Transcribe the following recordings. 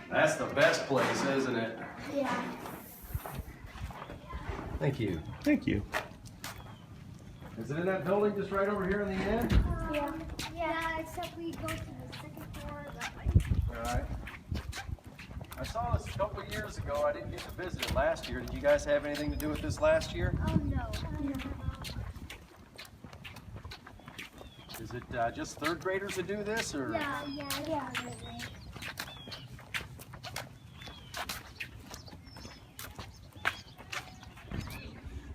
That's the best place, isn't it? Yeah. Thank you. Thank you. Is it in that building just right over here in the end? Yeah. Yeah, except we go to the second floor that way. All right. I saw this a couple of years ago. I didn't get to visit it last year. Did you guys have anything to do with this last year? Oh, no. Is it just third graders that do this, or? Yeah.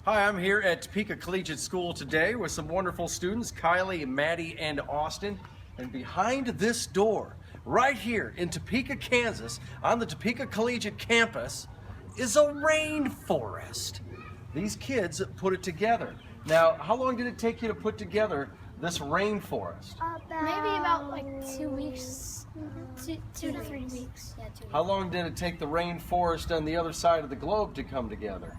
Hi, I'm here at Topeka Collegiate School today with some wonderful students, Kylie, Maddie, and Austin. And behind this door, right here in Topeka, Kansas, on the Topeka Collegiate campus, is a rainforest. These kids put it together. Now, how long did it take you to put together this rainforest? Maybe about like 2 weeks. 2 to 3 weeks. Yeah, 2 weeks. How long did it take the rainforest on the other side of the globe to come together?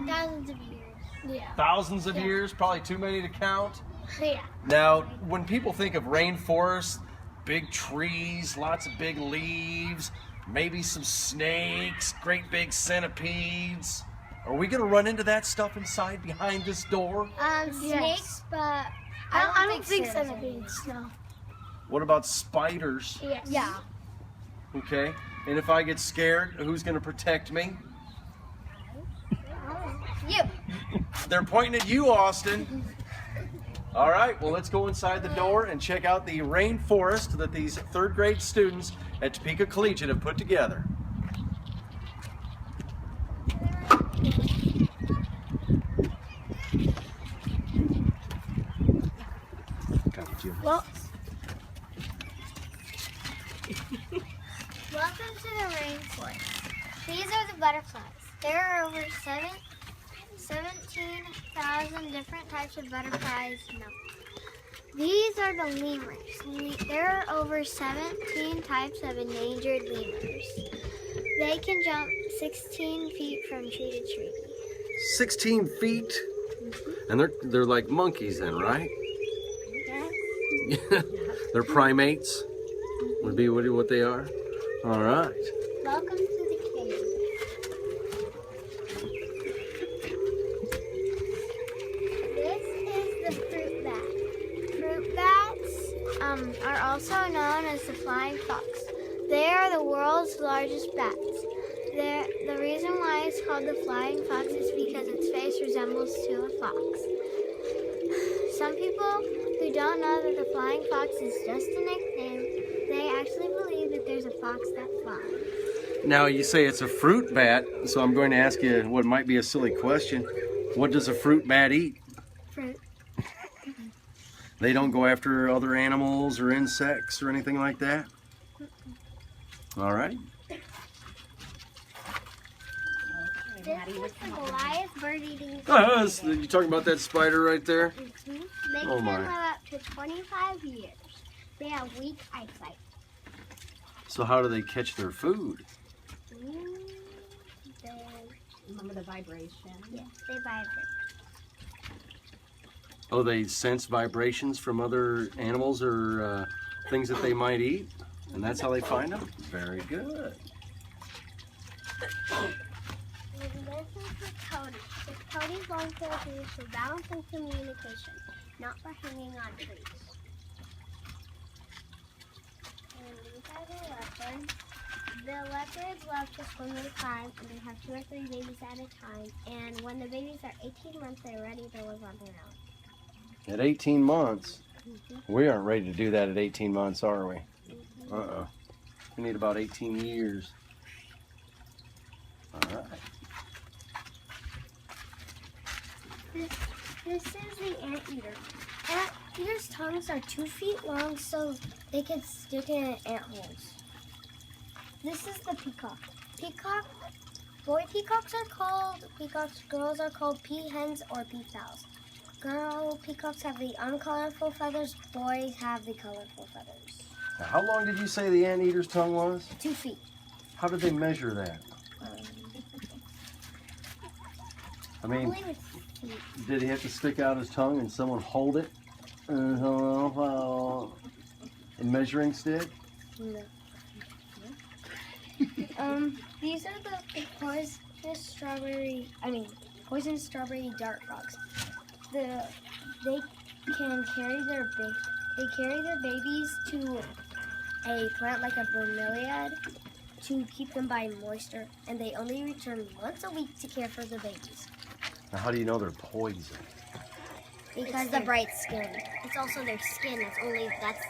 Thousands of years. Yeah. Thousands of years, probably too many to count. Yeah. Now, when people think of rainforests, big trees, lots of big leaves, maybe some snakes, great big centipedes. Are we gonna run into that stuff inside behind this door? Snakes, but I don't think centipedes. No. What about spiders? Yes. Yeah. Okay. And if I get scared, who's gonna protect me? You. They're pointing at you, Austin. All right, well, let's go inside the door and check out the rainforest that these third grade students at Topeka Collegiate have put together. Well, welcome to the rainforest. These are the butterflies. There are over 17,000 different types of butterflies. No. These are the lemurs. There are over 17 types of endangered lemurs. They can jump 16 feet from tree to tree. 16 feet? And they're like monkeys then, right? Yes. They're primates, would be what they are. All right. Welcome to the cave. This is the fruit bat. Fruit bats are also known as the flying fox. They are the world's largest bats. The reason why it's called the flying fox is because its face resembles to a fox. Some people who don't know that the flying fox is just a nickname, they actually believe that there's a fox that flies. Now you say it's a fruit bat, so I'm going to ask you what might be a silly question. What does a fruit bat eat? Fruit. They don't go after other animals or insects or anything like that? All right. This is the Goliath bird-eating You talking about that spider right there? They Oh, can my. live up to 25 years. They have weak eyesight. So how do they catch their food? Remember the vibration? Yes, they vibrate. Oh, they sense vibrations from other animals or things that they might eat? And that's how they find them? Very good. This is the toady. The toady's long tail is used for balance and communication, not for hanging on trees. And these are the leopards. The leopards love to swim and climb, and they have 2 or 3 babies at a time. And when the babies are 18 months, they're ready to live on their own. At 18 months? We aren't ready to do that at 18 months, are we? Uh-uh. We need about 18 years. All right. This is the anteater. Anteater's tongues are 2 feet long, so they can stick in ant holes. This is the peacock. Boy peacocks are called peacocks. Girls are called peahens or peafowls. Girl peacocks have the uncolorful feathers. Boys have the colorful feathers. Now, how long did you say the anteater's tongue was? 2 feet. How did they measure that? I mean, Probably with feet. did he have to stick out his tongue and someone hold it? A measuring stick? No. These are the poison strawberry dart frogs. They can carry their babies to a plant like a bromeliad to keep them by moisture, and they only return once a week to care for the babies. Now, how do you know they're poison? Because the bright skin. It's also their skin. That's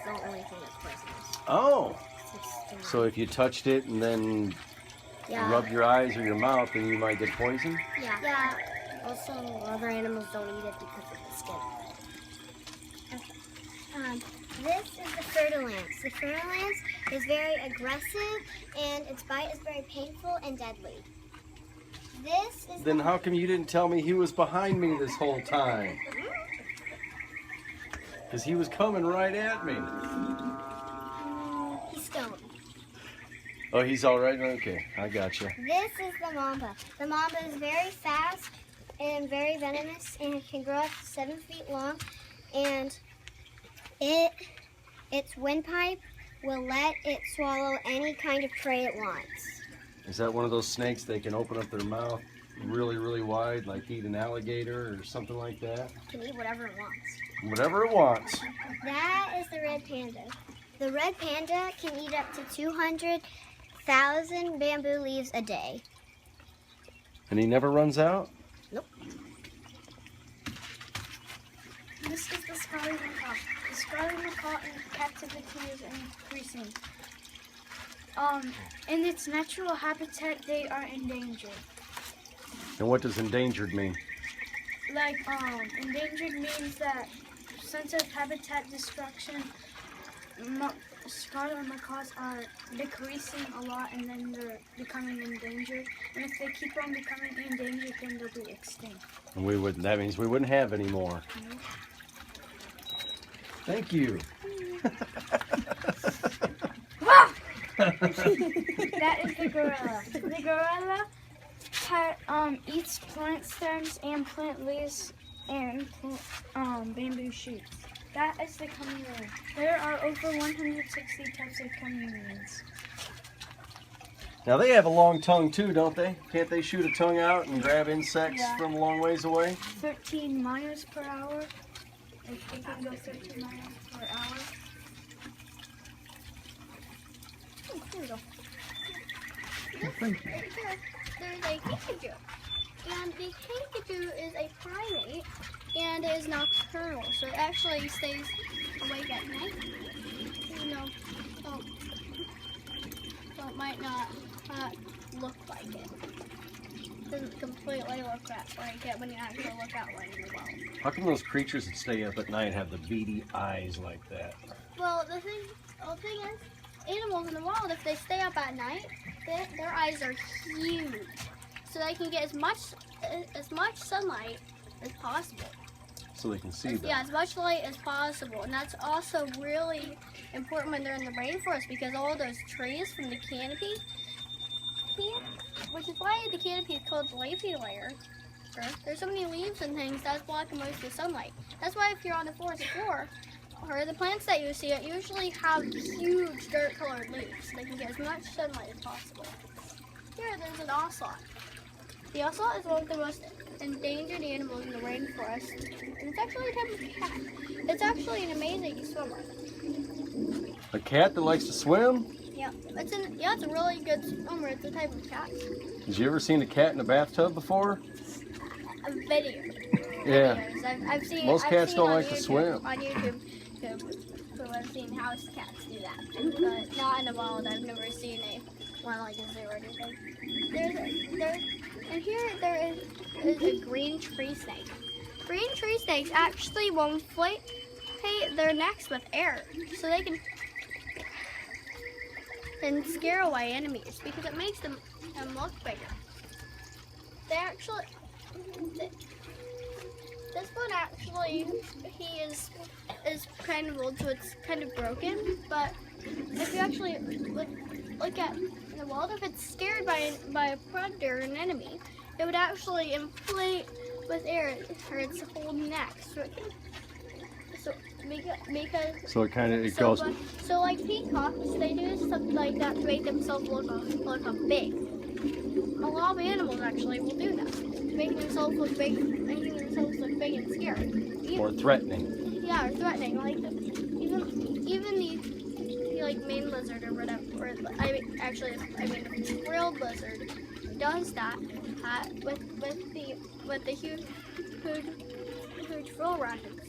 the only thing that's poisonous. Oh, It's their skin. so if you touched it and then rubbed your eyes or your mouth, then you might get poisoned? Yeah. Also, other animals don't eat it because of the skin. Okay. This is the fer-de-lance. The fer-de-lance is very aggressive, and its bite is very painful and deadly. This is Then how come you didn't tell me he was behind me this whole time? Because he was coming right at me. he's stoned. Oh, he's all right? Okay, I got you. This is the mamba. The mamba is very fast and very venomous, and it can grow up to 7 feet long. And its windpipe will let it swallow any kind of prey it wants. Is that one of those snakes they can open up their mouth really, really wide, like eat an alligator or something like that? It can eat whatever it wants. Whatever it wants. That is the red panda. The red panda can eat up to 200,000 bamboo leaves a day. And he never runs out? Nope. This is the scarlet macaw. The scarlet macaw in captivity is increasing. In its natural habitat, they are endangered. And what does endangered mean? Like, endangered means that since of habitat destruction, scarlet macaws are decreasing a lot, and then they're becoming endangered. And if they keep on becoming endangered, then they'll be extinct. And that means we wouldn't have any more. Mhm. Thank you. That is the gorilla. The gorilla eats plant stems and plant leaves and bamboo shoots. That is the chameleon. There are over 160 types of chameleons. Now they have a long tongue too, don't they? Can't they shoot a tongue out and grab insects Yeah. from a long ways away? 13 miles per hour. If they can go 13 miles per hour. Here we go. There's a kinkajou. And the kinkajou is a primate and it is nocturnal. So it actually stays awake at night. You know, so it might not look like it. It doesn't completely look like it when you actually look out in the world. How come those creatures that stay up at night have the beady eyes like that? Well, the thing is, animals in the wild, if they stay up at night, their eyes are huge, so they can get as much sunlight as possible. So they can see them. Yeah, as much light as possible, and that's also really important when they're in the rainforest because all those trees from the canopy, which is why the canopy is called the leafy layer. There's so many leaves and things that's blocking most of the sunlight. That's why if you're on the forest floor, or the plants that you see, it usually have huge dirt-colored leaves. They can get as much sunlight as possible. Here, there's an ocelot. The ocelot is one of the most endangered animals in the rainforest, and it's actually a type of cat. It's actually an amazing swimmer. A cat that likes to swim? Yeah, it's a really good swimmer. It's a type of cat. Has you ever seen a cat in a bathtub before? A video. Yeah. Videos. I've seen. Most I've cats seen don't on like to YouTube- swim. On YouTube, so I've seen house cats do that, but not in the wild. I've never seen one like a zoo or anything. There is a green tree snake. Green tree snakes actually will inflate their necks with air, so they can scare away enemies because it makes them look bigger. This one actually, he is kind of old, so it's kind of broken. But if you actually look at the wild, if it's scared by a predator, an enemy, it would actually inflate with air, or its whole neck. So because So it so, goes. so like peacocks, they do something like that to make themselves look big. A lot of animals actually will do that, making themselves look big, and scary. More threatening. Yeah, or threatening. Like even the like Maine lizard or whatever, or I mean the frilled lizard does that with the huge frill rackets.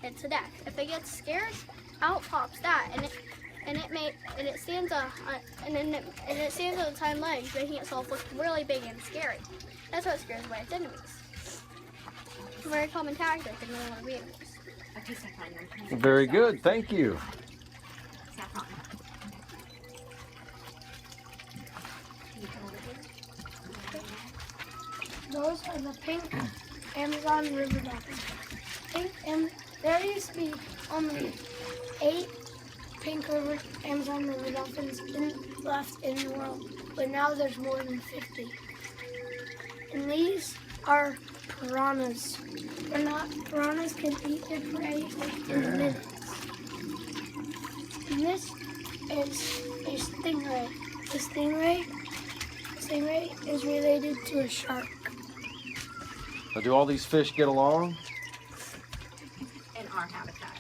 It's a neck. If it gets scared, out pops that, and it stands on its hind legs, making itself look really big and scary. That's what scares away its enemies. A very common tactic in a lot of animals. Okay, Saffron. Very good. Thank you. Saffron. Can you come over here? Those are the pink Amazon river dolphins. There used to be only 8 pink Amazon river dolphins left in the world, but now there's more than 50. And these are piranhas. Piranhas can eat their prey in minutes. And this is a stingray. The stingray is related to a shark. Now, do all these fish get along? In our habitat.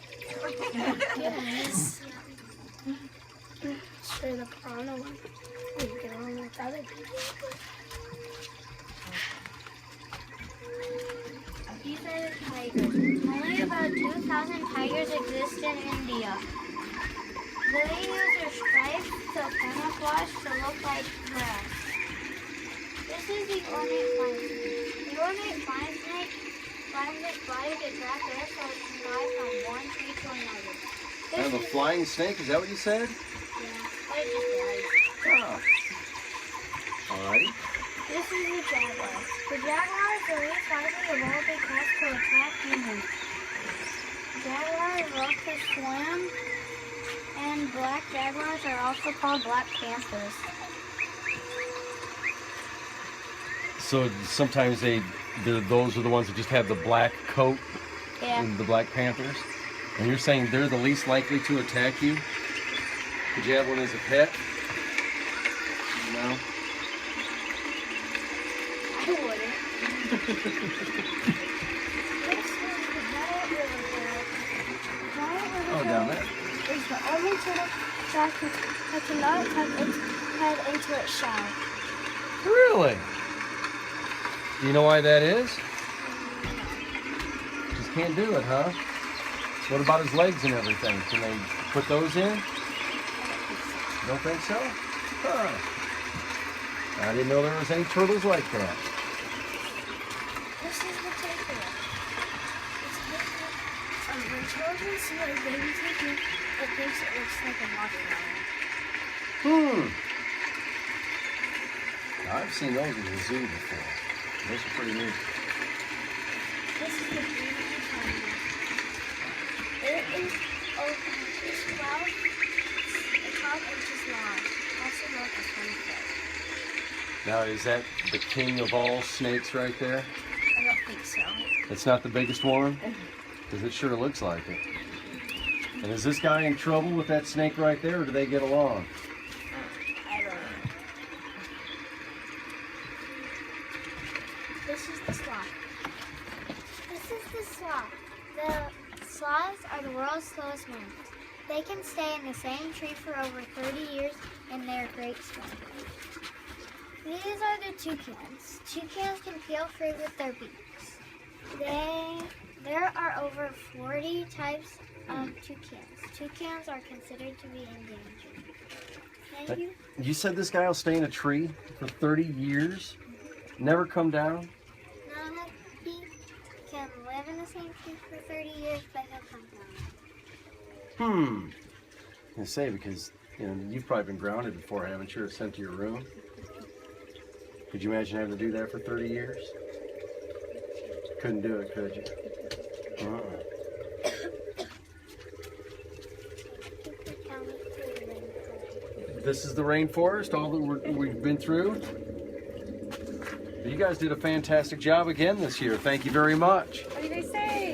Yes. Sure, the piranha one. We get along with other people. These are the tigers. Only about 2,000 tigers exist in India. They use their stripes to camouflage to look like grass. This is the ornate flying snake. The ornate flying snake flies its body to trap air so it can fly from one tree to another. Kind of a flying snake, is that what you said? Yeah, but it just flies. Oh. Alright. This is the jaguar. The jaguar is the least likely of all big cats to attack humans. Jaguars love to swim, and black jaguars are also called black panthers. So sometimes those are the ones that just have the black coat, Yeah. and the black panthers. And you're saying they're the least likely to attack you? Could you have one as a pet? No. I wouldn't. This is the giant river parrot. The giant river Oh, down parrot there. is the only turtle that cannot tuck its head into its shell. Really? Do you know why that is? Just can't do it, huh? What about his legs and everything? Can they put those in? Don't think so? Huh. I didn't know there was any turtles like that. This is the tapir. When children see a baby tapir, it thinks it looks like a marshmallow. I've seen those in the zoo before. Those are pretty neat. This is the baby tapir. It is open. It's 12 inches long. Also known as 20 foot. Now, is that the king of all snakes right there? I don't think so. It's not the biggest one? Because it sure looks like it. And is this guy in trouble with that snake right there, or do they get along? I don't know. This is the sloth. This is the sloth. The sloths are the world's slowest mammals. They can stay in the same tree for over 30 years, and they're great swimmers. These are the toucans. Toucans can peel fruit with their beaks. There are over 40 types of toucans. Toucans are considered to be endangered. Thank you. You said this guy will stay in a tree for 30 years? Never come down? No, he can live in the same tree for 30 years, but he'll come down. I was gonna say, because you've probably been grounded before, haven't you? Or sent to your room. Could you imagine having to do that for 30 years? Couldn't do it, could you? This is the rainforest, all that we've been through. You guys did a fantastic job again this year. Thank you very much. What do you guys say?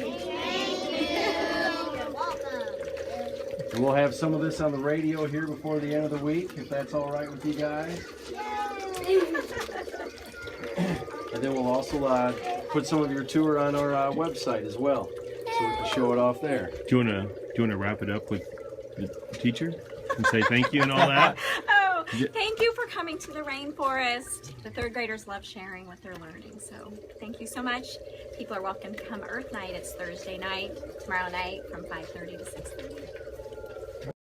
You're welcome. And we'll have some of this on the radio here before the end of the week, if that's all right with you guys. And then we'll also put some of your tour on our website as well, so we can show it off there. Do you wanna wrap it up with the teacher and say thank you and all that? Oh, thank you for coming to the Rainforest. The third graders love sharing what they're learning, so thank you so much. People are welcome to come Earth Night. It's Thursday night, tomorrow night from 5:30 to 6:30.